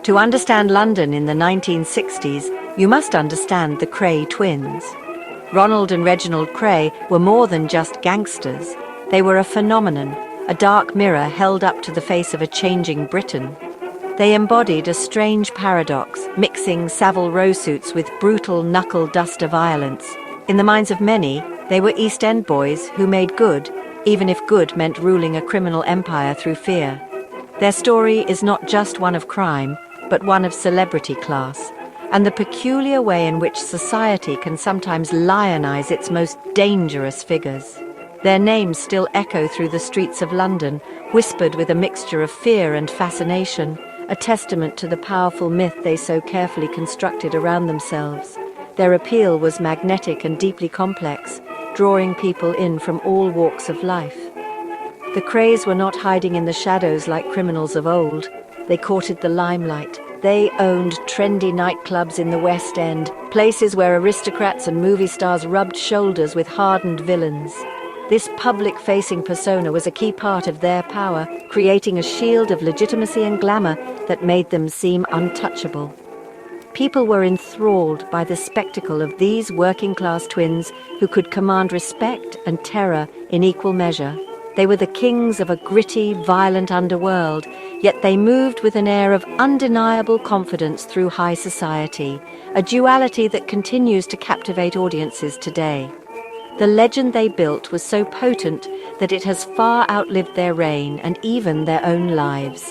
To understand London in the 1960s, you must understand the Kray twins. Ronald and Reginald Kray were more than just gangsters. They were a phenomenon, a dark mirror held up to the face of a changing Britain. They embodied a strange paradox, mixing Savile Row suits with brutal knuckle-duster violence. In the minds of many, they were East End boys who made good, even if good meant ruling a criminal empire through fear. Their story is not just one of crime, but one of celebrity class, and the peculiar way in which society can sometimes lionize its most dangerous figures. Their names still echo through the streets of London, whispered with a mixture of fear and fascination, a testament to the powerful myth they so carefully constructed around themselves. Their appeal was magnetic and deeply complex, drawing people in from all walks of life. The Krays were not hiding in the shadows like criminals of old. They courted the limelight. They owned trendy nightclubs in the West End, places where aristocrats and movie stars rubbed shoulders with hardened villains. This public-facing persona was a key part of their power, creating a shield of legitimacy and glamour that made them seem untouchable. People were enthralled by the spectacle of these working-class twins who could command respect and terror in equal measure. They were the kings of a gritty, violent underworld, yet they moved with an air of undeniable confidence through high society, a duality that continues to captivate audiences today. The legend they built was so potent that it has far outlived their reign and even their own lives.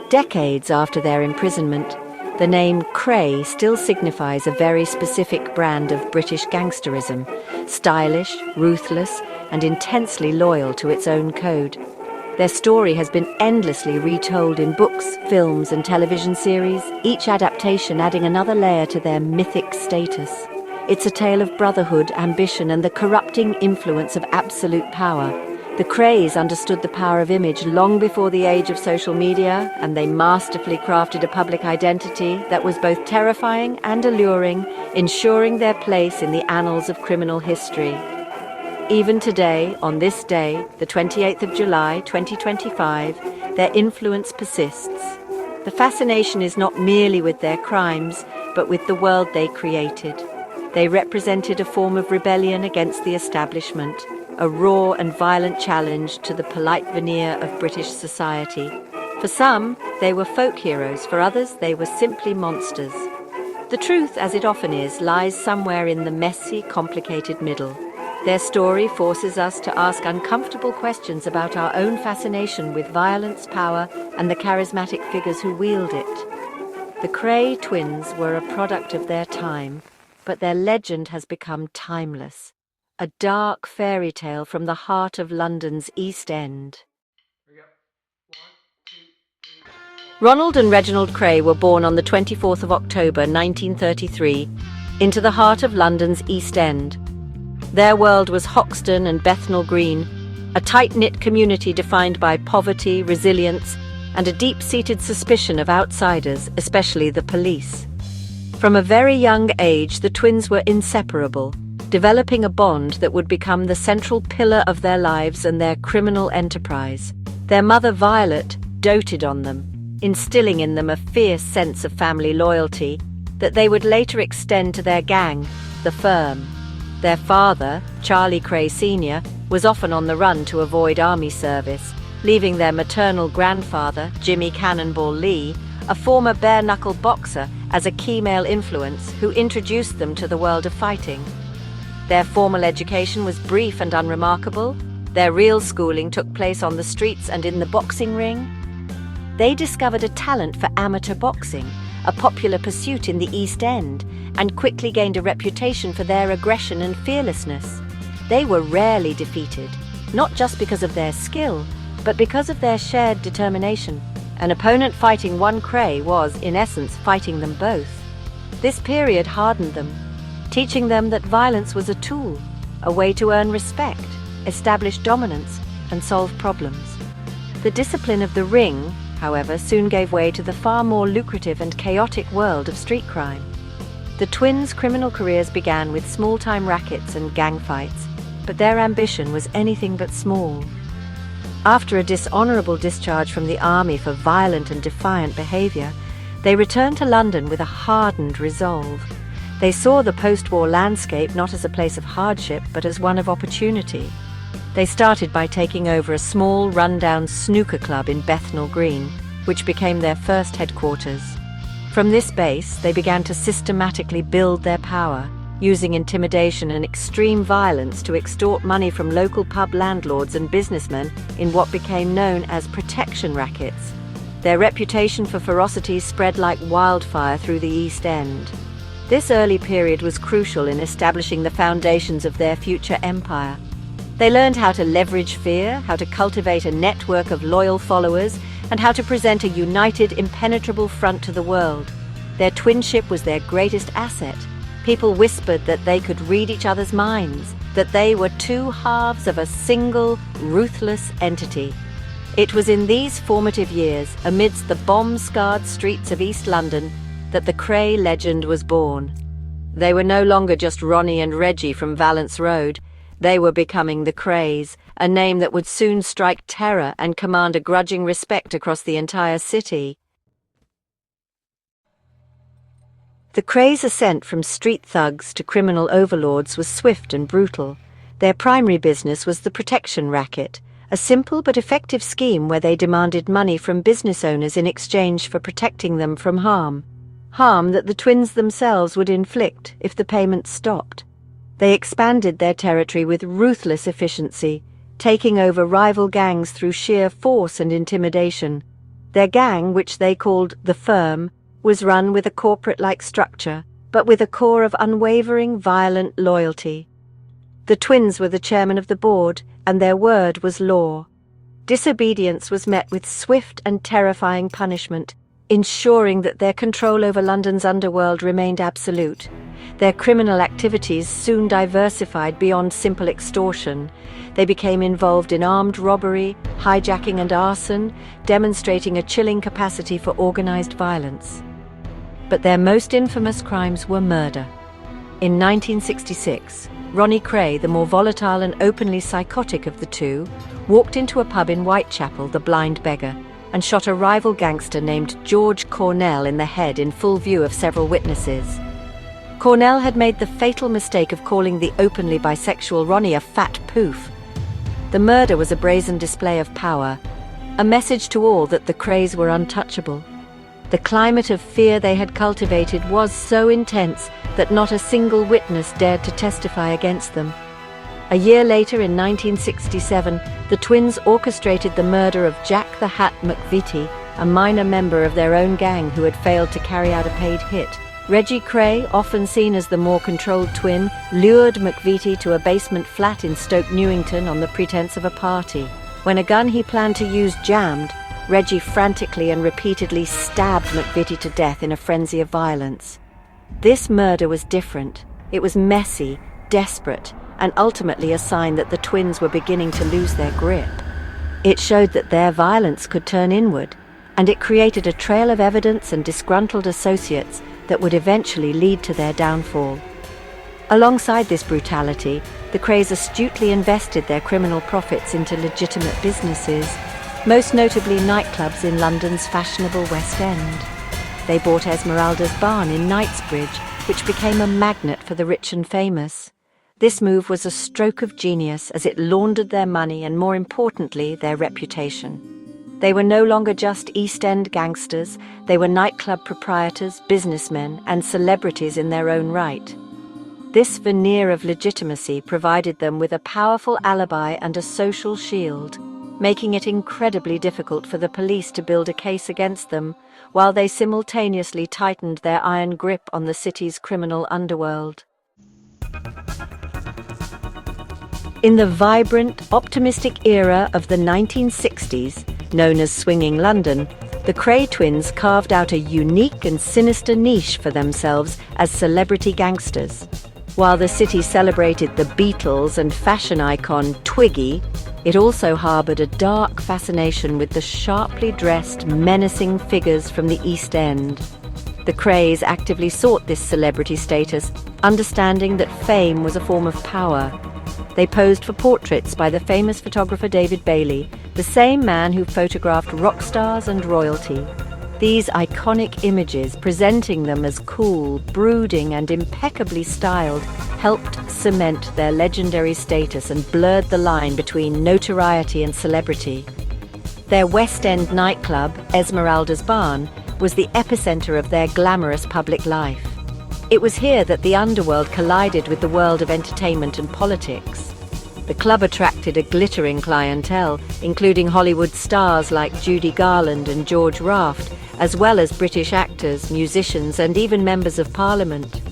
Decades after their imprisonment, the name Kray still signifies a very specific brand of British gangsterism, stylish, ruthless, and intensely loyal to its own code. Their story has been endlessly retold in books, films, and television series, each adaptation adding another layer to their mythic status. It's a tale of brotherhood, ambition, and the corrupting influence of absolute power. The Krays understood the power of image long before the age of social media, and they masterfully crafted a public identity that was both terrifying and alluring, ensuring their place in the annals of criminal history. Even today, on this day, the 28th of July, 2025, their influence persists. The fascination is not merely with their crimes, but with the world they created. They represented a form of rebellion against the establishment, a raw and violent challenge to the polite veneer of British society. For some, they were folk heroes, for others, they were simply monsters. The truth, as it often is, lies somewhere in the messy, complicated middle. Their story forces us to ask uncomfortable questions about our own fascination with violence, power, and the charismatic figures who wield it. The Kray twins were a product of their time, but their legend has become timeless. A dark fairy tale from the heart of London's East End. Ronald and Reginald Kray were born on the 24th of October 1933 into the heart of London's East End. Their world was Hoxton and Bethnal Green, a tight-knit community defined by poverty, resilience, and a deep-seated suspicion of outsiders, especially the police. From a very young age, the twins were inseparable, developing a bond that would become the central pillar of their lives and their criminal enterprise. Their mother, Violet, doted on them, instilling in them a fierce sense of family loyalty that they would later extend to their gang, the Firm. Their father, Charlie Kray Sr., was often on the run to avoid army service, leaving their maternal grandfather, Jimmy Cannonball Lee, a former bare-knuckle boxer, as a key male influence who introduced them to the world of fighting. Their formal education was brief and unremarkable. Their real schooling took place on the streets and in the boxing ring. They discovered a talent for amateur boxing, a popular pursuit in the East End, and quickly gained a reputation for their aggression and fearlessness. They were rarely defeated, not just because of their skill, but because of their shared determination. An opponent fighting one Kray was, in essence, fighting them both. This period hardened them, teaching them that violence was a tool, a way to earn respect, establish dominance, and solve problems. The discipline of the ring, however, soon gave way to the far more lucrative and chaotic world of street crime. The twins' criminal careers began with small-time rackets and gang fights, but their ambition was anything but small. After a dishonorable discharge from the army for violent and defiant behavior, They returned to London with a hardened resolve. They saw the post-war landscape not as a place of hardship, but as one of opportunity. They started by taking over a small, run-down snooker club in Bethnal Green, which became their first headquarters. From this base, they began to systematically build their power, using intimidation and extreme violence to extort money from local pub landlords and businessmen in what became known as protection rackets. Their reputation for ferocity spread like wildfire through the East End. This early period was crucial in establishing the foundations of their future empire. They learned how to leverage fear, how to cultivate a network of loyal followers, and how to present a united, impenetrable front to the world. Their twinship was their greatest asset. People whispered that they could read each other's minds, that they were two halves of a single, ruthless entity. It was in these formative years, amidst the bomb-scarred streets of East London, that the Kray legend was born. They were no longer just Ronnie and Reggie from Valence Road. They were becoming the Krays, a name that would soon strike terror and command a grudging respect across the entire city. The Krays' ascent from street thugs to criminal overlords was swift and brutal. Their primary business was the protection racket, a simple but effective scheme where they demanded money from business owners in exchange for protecting them from harm that the twins themselves would inflict if the payments stopped. They expanded their territory with ruthless efficiency, taking over rival gangs through sheer force and intimidation. Their gang, which they called the Firm, was run with a corporate-like structure, but with a core of unwavering, violent loyalty. The twins were the chairman of the board, and their word was law. Disobedience was met with swift and terrifying punishment, ensuring that their control over London's underworld remained absolute. Their criminal activities soon diversified beyond simple extortion. They became involved in armed robbery, hijacking and arson, demonstrating a chilling capacity for organized violence. But their most infamous crimes were murder. In 1966, Ronnie Kray, the more volatile and openly psychotic of the two, walked into a pub in Whitechapel, the Blind Beggar, and shot a rival gangster named George Cornell in the head in full view of several witnesses. Cornell had made the fatal mistake of calling the openly bisexual Ronnie a fat poof. The murder was a brazen display of power, a message to all that the Krays were untouchable. The climate of fear they had cultivated was so intense that not a single witness dared to testify against them. A year later, in 1967, the twins orchestrated the murder of Jack the Hat McVitie, a minor member of their own gang who had failed to carry out a paid hit. Reggie Kray, often seen as the more controlled twin, lured McVitie to a basement flat in Stoke Newington on the pretense of a party. When a gun he planned to use jammed, Reggie frantically and repeatedly stabbed McVitie to death in a frenzy of violence. This murder was different. It was messy, desperate, and ultimately a sign that the twins were beginning to lose their grip. It showed that their violence could turn inward, and it created a trail of evidence and disgruntled associates that would eventually lead to their downfall. Alongside this brutality, the Krays astutely invested their criminal profits into legitimate businesses, most notably nightclubs in London's fashionable West End. They bought Esmeralda's Barn in Knightsbridge, which became a magnet for the rich and famous. This move was a stroke of genius as it laundered their money and, more importantly, their reputation. They were no longer just East End gangsters, they were nightclub proprietors, businessmen, and celebrities in their own right. This veneer of legitimacy provided them with a powerful alibi and a social shield, making it incredibly difficult for the police to build a case against them, while they simultaneously tightened their iron grip on the city's criminal underworld. In the vibrant, optimistic era of the 1960s, known as Swinging London, the Kray twins carved out a unique and sinister niche for themselves as celebrity gangsters. While the city celebrated the Beatles and fashion icon Twiggy, it also harbored a dark fascination with the sharply dressed, menacing figures from the East End. The Krays actively sought this celebrity status, understanding that fame was a form of power. They posed for portraits by the famous photographer David Bailey, the same man who photographed rock stars and royalty. These iconic images, presenting them as cool, brooding, and impeccably styled, helped cement their legendary status and blurred the line between notoriety and celebrity. Their West End nightclub, Esmeralda's Barn, was the epicenter of their glamorous public life. It was here that the underworld collided with the world of entertainment and politics. The club attracted a glittering clientele, including Hollywood stars like Judy Garland and George Raft, as well as British actors, musicians, and even members of Parliament.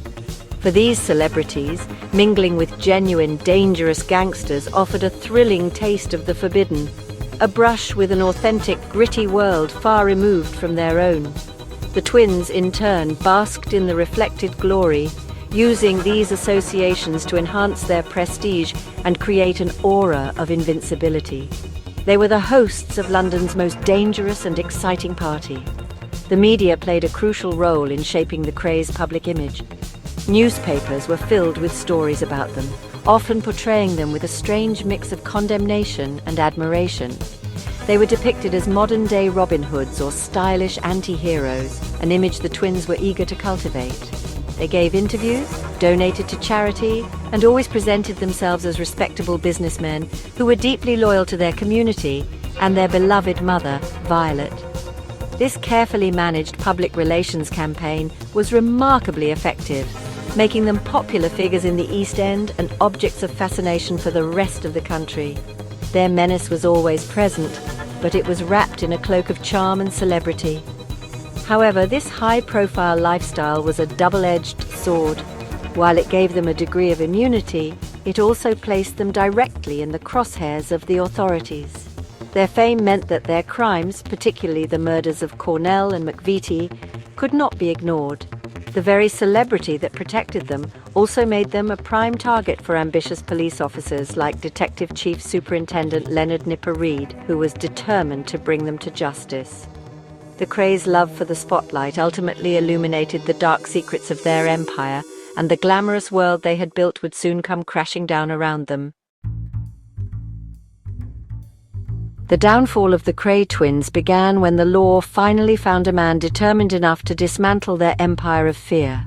For these celebrities, mingling with genuine, dangerous gangsters offered a thrilling taste of the forbidden, a brush with an authentic, gritty world far removed from their own. The twins, in turn, basked in the reflected glory, using these associations to enhance their prestige and create an aura of invincibility. They were the hosts of London's most dangerous and exciting party. The media played a crucial role in shaping the Kray's public image. Newspapers were filled with stories about them, often portraying them with a strange mix of condemnation and admiration. They were depicted as modern-day Robin Hoods or stylish anti-heroes, an image the twins were eager to cultivate. They gave interviews, donated to charity, and always presented themselves as respectable businessmen who were deeply loyal to their community and their beloved mother, Violet. This carefully managed public relations campaign was remarkably effective, making them popular figures in the East End and objects of fascination for the rest of the country. Their menace was always present, but it was wrapped in a cloak of charm and celebrity. However, this high-profile lifestyle was a double-edged sword. While it gave them a degree of immunity, it also placed them directly in the crosshairs of the authorities. Their fame meant that their crimes, particularly the murders of Cornell and McVitie, could not be ignored. The very celebrity that protected them also made them a prime target for ambitious police officers like Detective Chief Superintendent Leonard Nipper Reed, who was determined to bring them to justice. The Kray's love for the spotlight ultimately illuminated the dark secrets of their empire, and the glamorous world they had built would soon come crashing down around them. The downfall of the Kray twins began when the law finally found a man determined enough to dismantle their empire of fear.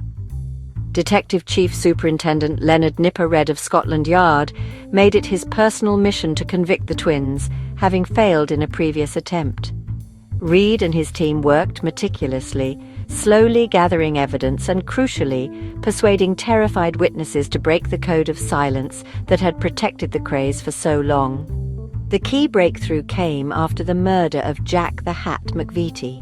Detective Chief Superintendent Leonard Nipper Reid of Scotland Yard made it his personal mission to convict the twins, having failed in a previous attempt. Reid and his team worked meticulously, slowly gathering evidence and, crucially, persuading terrified witnesses to break the code of silence that had protected the Krays for so long. The key breakthrough came after the murder of Jack the Hat McVitie.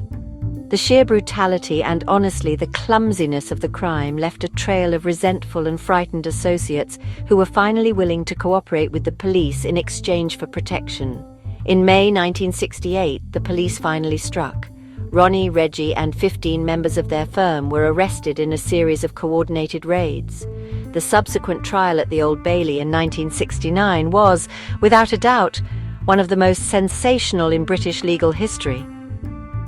The sheer brutality and, honestly, the clumsiness of the crime left a trail of resentful and frightened associates who were finally willing to cooperate with the police in exchange for protection. In May 1968, the police finally struck. Ronnie, Reggie, and 15 members of their firm were arrested in a series of coordinated raids. The subsequent trial at the Old Bailey in 1969 was, without a doubt, one of the most sensational in British legal history.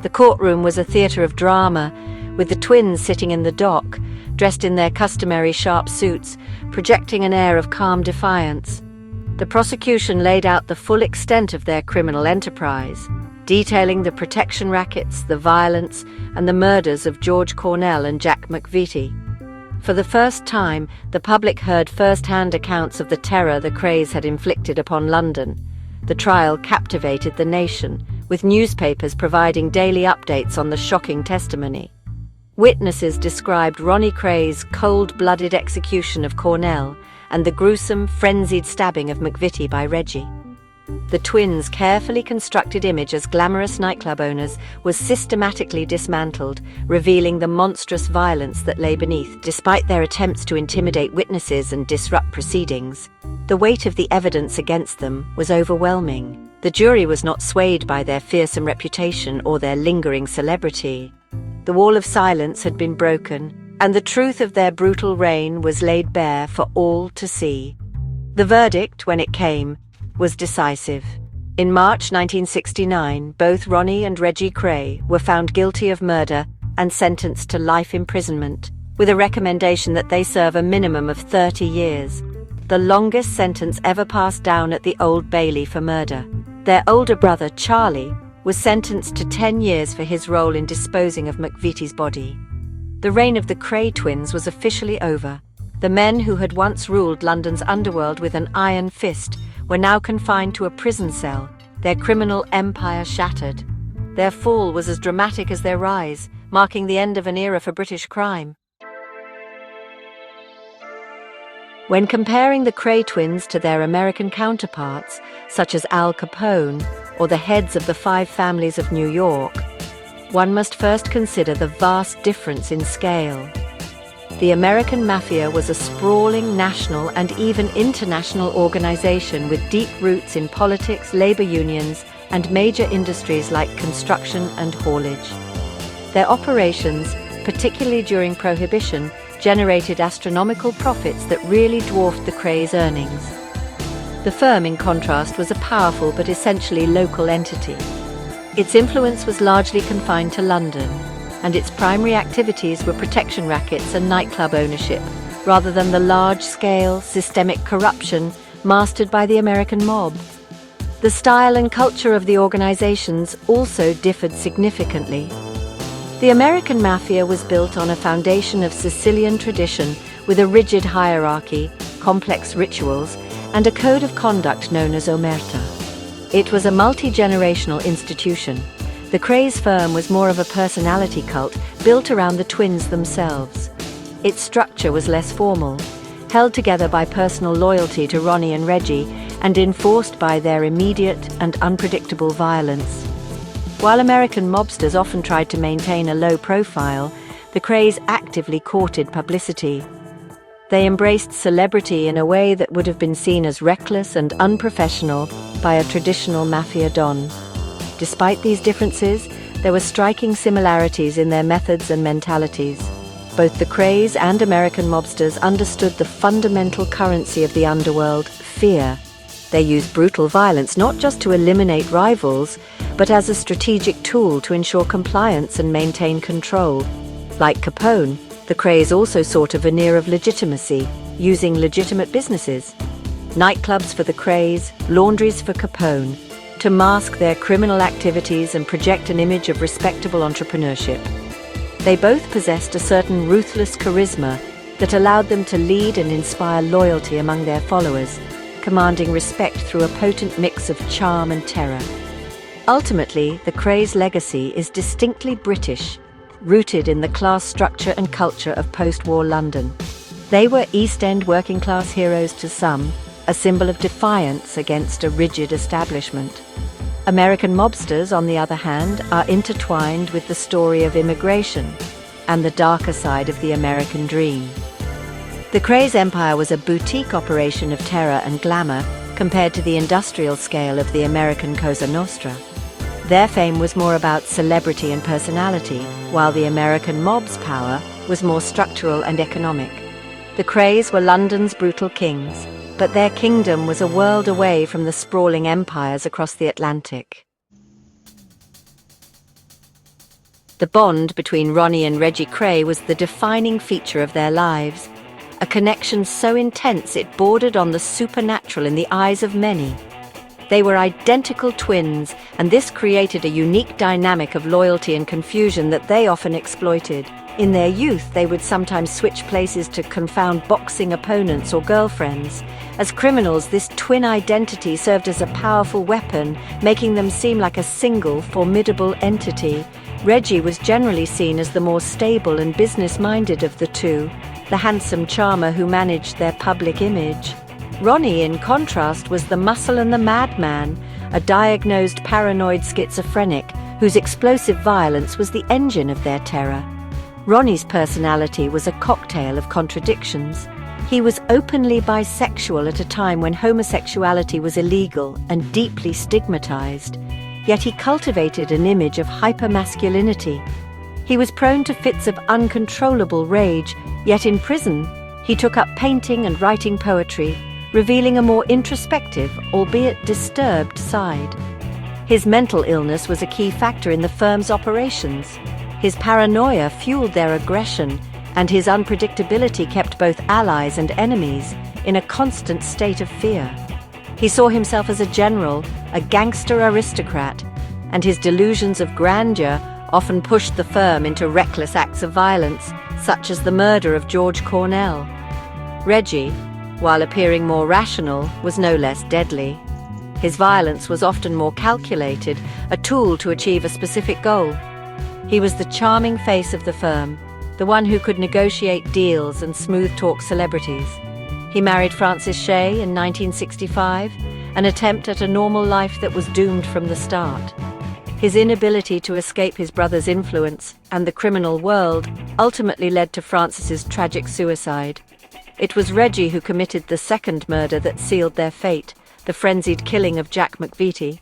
The courtroom was a theatre of drama, with the twins sitting in the dock, dressed in their customary sharp suits, projecting an air of calm defiance. The prosecution laid out the full extent of their criminal enterprise, detailing the protection rackets, the violence, and the murders of George Cornell and Jack McVitie. For the first time, the public heard first-hand accounts of the terror the Krays had inflicted upon London. The trial captivated the nation, with newspapers providing daily updates on the shocking testimony. Witnesses described Ronnie Kray's cold-blooded execution of Cornell and the gruesome, frenzied stabbing of McVitie by Reggie. The twins' carefully constructed image as glamorous nightclub owners was systematically dismantled, revealing the monstrous violence that lay beneath. Despite their attempts to intimidate witnesses and disrupt proceedings, the weight of the evidence against them was overwhelming. The jury was not swayed by their fearsome reputation or their lingering celebrity. The wall of silence had been broken, and the truth of their brutal reign was laid bare for all to see. The verdict, when it came, was decisive. In March 1969, both Ronnie and Reggie Kray were found guilty of murder and sentenced to life imprisonment, with a recommendation that they serve a minimum of 30 years, the longest sentence ever passed down at the Old Bailey for murder. Their older brother, Charlie, was sentenced to 10 years for his role in disposing of McVitie's body. The reign of the Kray twins was officially over. The men who had once ruled London's underworld with an iron fist were now confined to a prison cell, their criminal empire shattered. Their fall was as dramatic as their rise, marking the end of an era for British crime. When comparing the Kray twins to their American counterparts, such as Al Capone or the heads of the 5 families of New York, one must first consider the vast difference in scale. The American Mafia was a sprawling national and even international organization with deep roots in politics, labor unions, and major industries like construction and haulage. Their operations, particularly during Prohibition, generated astronomical profits that really dwarfed the Kray's earnings. The firm, in contrast, was a powerful but essentially local entity. Its influence was largely confined to London, and its primary activities were protection rackets and nightclub ownership, rather than the large-scale, systemic corruption mastered by the American mob. The style and culture of the organizations also differed significantly. The American Mafia was built on a foundation of Sicilian tradition with a rigid hierarchy, complex rituals, and a code of conduct known as omerta. It was a multi-generational institution. The Kray's firm was more of a personality cult built around the twins themselves. Its structure was less formal, held together by personal loyalty to Ronnie and Reggie and enforced by their immediate and unpredictable violence. While American mobsters often tried to maintain a low profile, the Krays actively courted publicity. They embraced celebrity in a way that would have been seen as reckless and unprofessional by a traditional mafia don. Despite these differences, there were striking similarities in their methods and mentalities. Both the Krays and American mobsters understood the fundamental currency of the underworld, fear. They used brutal violence not just to eliminate rivals, but as a strategic tool to ensure compliance and maintain control. Like Capone, the Krays also sought a veneer of legitimacy, using legitimate businesses. Nightclubs for the Krays, laundries for Capone, to mask their criminal activities and project an image of respectable entrepreneurship. They both possessed a certain ruthless charisma that allowed them to lead and inspire loyalty among their followers, commanding respect through a potent mix of charm and terror. Ultimately, the Kray's legacy is distinctly British, rooted in the class structure and culture of post-war London. They were East End working-class heroes to some, a symbol of defiance against a rigid establishment. American mobsters, on the other hand, are intertwined with the story of immigration and the darker side of the American dream. The Kray's empire was a boutique operation of terror and glamour compared to the industrial scale of the American Cosa Nostra. Their fame was more about celebrity and personality, while the American mob's power was more structural and economic. The Krays were London's brutal kings, but their kingdom was a world away from the sprawling empires across the Atlantic. The bond between Ronnie and Reggie Kray was the defining feature of their lives, a connection so intense it bordered on the supernatural in the eyes of many. They were identical twins, and this created a unique dynamic of loyalty and confusion that they often exploited. In their youth, they would sometimes switch places to confound boxing opponents or girlfriends. As criminals, this twin identity served as a powerful weapon, making them seem like a single, formidable entity. Reggie was generally seen as the more stable and business-minded of the two, the handsome charmer who managed their public image. Ronnie, in contrast, was the muscle and the madman, a diagnosed paranoid schizophrenic whose explosive violence was the engine of their terror. Ronnie's personality was a cocktail of contradictions. He was openly bisexual at a time when homosexuality was illegal and deeply stigmatized, yet he cultivated an image of hypermasculinity. He was prone to fits of uncontrollable rage, yet in prison, he took up painting and writing poetry, revealing a more introspective, albeit disturbed, side. His mental illness was a key factor in the firm's operations. His paranoia fueled their aggression, and his unpredictability kept both allies and enemies in a constant state of fear. He saw himself as a general, a gangster aristocrat, and his delusions of grandeur often pushed the firm into reckless acts of violence, such as the murder of George Cornell. Reggie, while appearing more rational, was no less deadly. His violence was often more calculated, a tool to achieve a specific goal. He was the charming face of the firm, the one who could negotiate deals and smooth-talk celebrities. He married Frances Shay in 1965, an attempt at a normal life that was doomed from the start. His inability to escape his brother's influence and the criminal world ultimately led to Frances's tragic suicide. It was Reggie who committed the second murder that sealed their fate, the frenzied killing of Jack McVitie.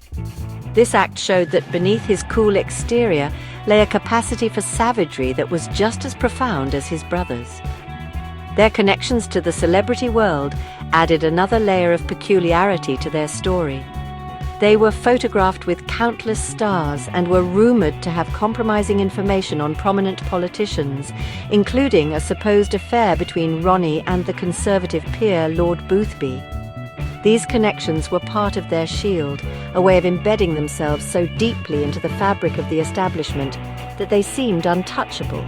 This act showed that beneath his cool exterior lay a capacity for savagery that was just as profound as his brother's. Their connections to the celebrity world added another layer of peculiarity to their story. They were photographed with countless stars and were rumored to have compromising information on prominent politicians, including a supposed affair between Ronnie and the Conservative peer Lord Boothby. These connections were part of their shield, a way of embedding themselves so deeply into the fabric of the establishment that they seemed untouchable.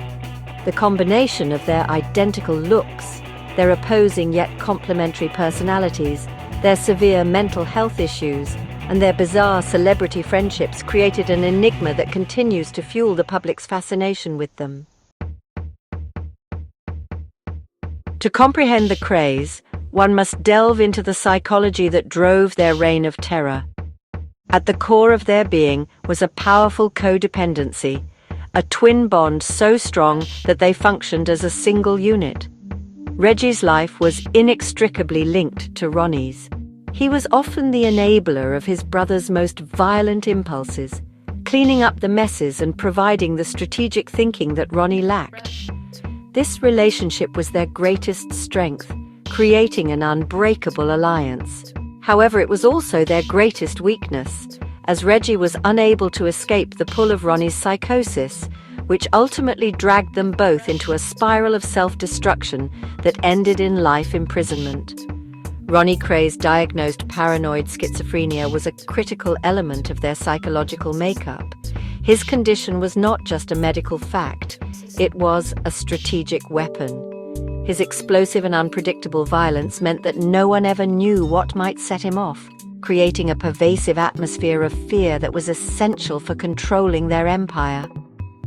The combination of their identical looks, their opposing yet complementary personalities, their severe mental health issues, and their bizarre celebrity friendships created an enigma that continues to fuel the public's fascination with them. To comprehend the Krays, one must delve into the psychology that drove their reign of terror. At the core of their being was a powerful codependency, a twin bond so strong that they functioned as a single unit. Reggie's life was inextricably linked to Ronnie's. He was often the enabler of his brother's most violent impulses, cleaning up the messes and providing the strategic thinking that Ronnie lacked. This relationship was their greatest strength, creating an unbreakable alliance. However, it was also their greatest weakness, as Reggie was unable to escape the pull of Ronnie's psychosis, which ultimately dragged them both into a spiral of self-destruction that ended in life imprisonment. Ronnie Kray's diagnosed paranoid schizophrenia was a critical element of their psychological makeup. His condition was not just a medical fact, it was a strategic weapon. His explosive and unpredictable violence meant that no one ever knew what might set him off, creating a pervasive atmosphere of fear that was essential for controlling their empire.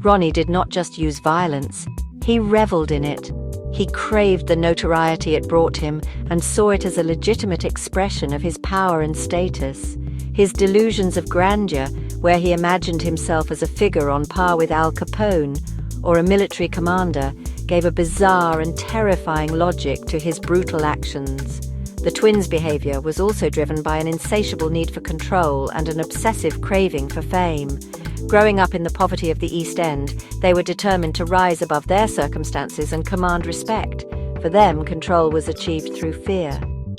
Ronnie did not just use violence, he reveled in it. He craved the notoriety it brought him and saw it as a legitimate expression of his power and status. His delusions of grandeur, where he imagined himself as a figure on par with Al Capone or a military commander, gave a bizarre and terrifying logic to his brutal actions. The twins' behavior was also driven by an insatiable need for control and an obsessive craving for fame. Growing up in the poverty of the East End, they were determined to rise above their circumstances and command respect. For them, control was achieved through fear.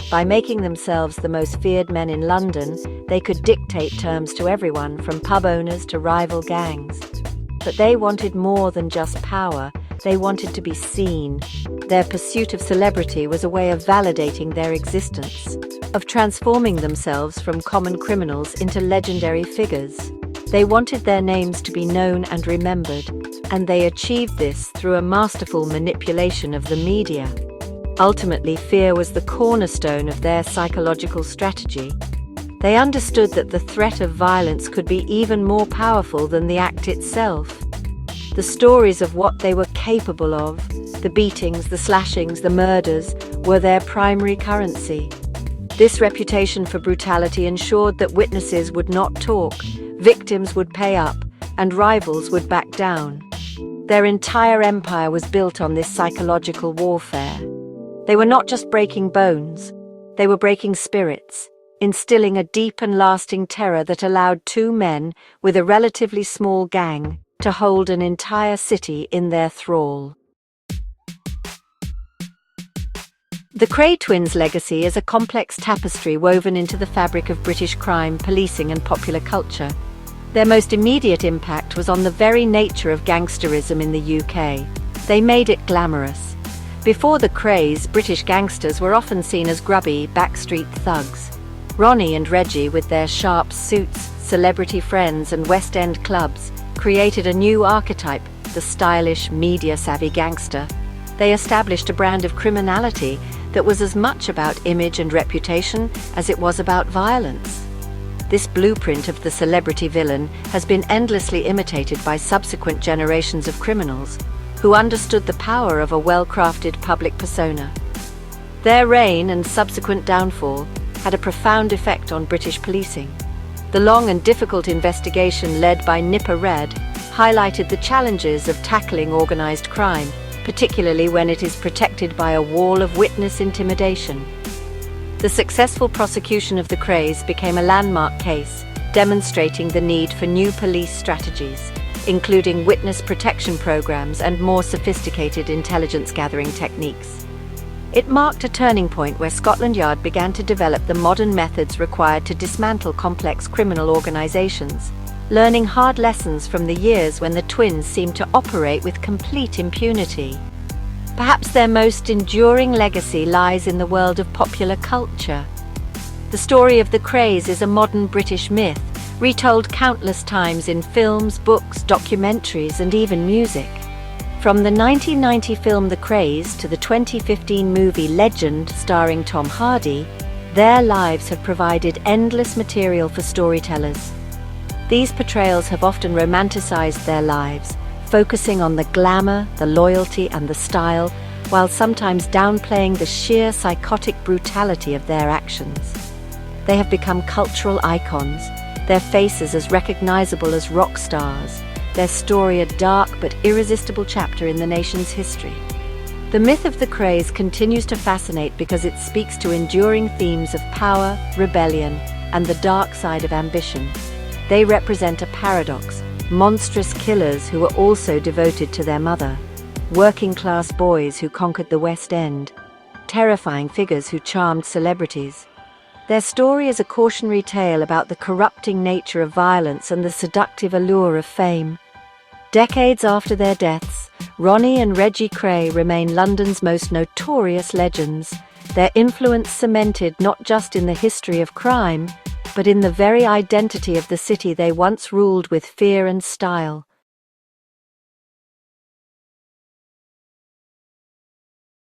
By making themselves the most feared men in London, they could dictate terms to everyone, from pub owners to rival gangs. But they wanted more than just power. They wanted to be seen. Their pursuit of celebrity was a way of validating their existence, of transforming themselves from common criminals into legendary figures. They wanted their names to be known and remembered, and they achieved this through a masterful manipulation of the media. Ultimately, fear was the cornerstone of their psychological strategy. They understood that the threat of violence could be even more powerful than the act itself. The stories of what they were capable of, the beatings, the slashings, the murders, were their primary currency. This reputation for brutality ensured that witnesses would not talk, victims would pay up, and rivals would back down. Their entire empire was built on this psychological warfare. They were not just breaking bones, they were breaking spirits, instilling a deep and lasting terror that allowed two men with a relatively small gang to hold an entire city in their thrall. The Kray twins' legacy is a complex tapestry woven into the fabric of British crime, policing and popular culture. Their most immediate impact was on the very nature of gangsterism in the UK. They made it glamorous. Before the Krays, British gangsters were often seen as grubby, backstreet thugs. Ronnie and Reggie, with their sharp suits, celebrity friends, and West End clubs created a new archetype, the stylish, media-savvy gangster. They established a brand of criminality that was as much about image and reputation as it was about violence. This blueprint of the celebrity villain has been endlessly imitated by subsequent generations of criminals who understood the power of a well-crafted public persona. Their reign and subsequent downfall had a profound effect on British policing. The long and difficult investigation led by Nipper Red highlighted the challenges of tackling organised crime, particularly when it is protected by a wall of witness intimidation. The successful prosecution of the Krays became a landmark case, demonstrating the need for new police strategies, including witness protection programs and more sophisticated intelligence-gathering techniques. It marked a turning point where Scotland Yard began to develop the modern methods required to dismantle complex criminal organisations, learning hard lessons from the years when the twins seemed to operate with complete impunity. Perhaps their most enduring legacy lies in the world of popular culture. The story of the Krays is a modern British myth, retold countless times in films, books, documentaries, and even music. From the 1990 film The Krays to the 2015 movie Legend starring Tom Hardy, their lives have provided endless material for storytellers. These portrayals have often romanticized their lives, focusing on the glamour, the loyalty, and the style, while sometimes downplaying the sheer psychotic brutality of their actions. They have become cultural icons, their faces as recognizable as rock stars, their story a dark but irresistible chapter in the nation's history. The myth of the Krays continues to fascinate because it speaks to enduring themes of power, rebellion, and the dark side of ambition. They represent a paradox, monstrous killers who were also devoted to their mother, working-class boys who conquered the West End, terrifying figures who charmed celebrities. Their story is a cautionary tale about the corrupting nature of violence and the seductive allure of fame. Decades after their deaths, Ronnie and Reggie Kray remain London's most notorious legends, their influence cemented not just in the history of crime, but in the very identity of the city they once ruled with fear and style.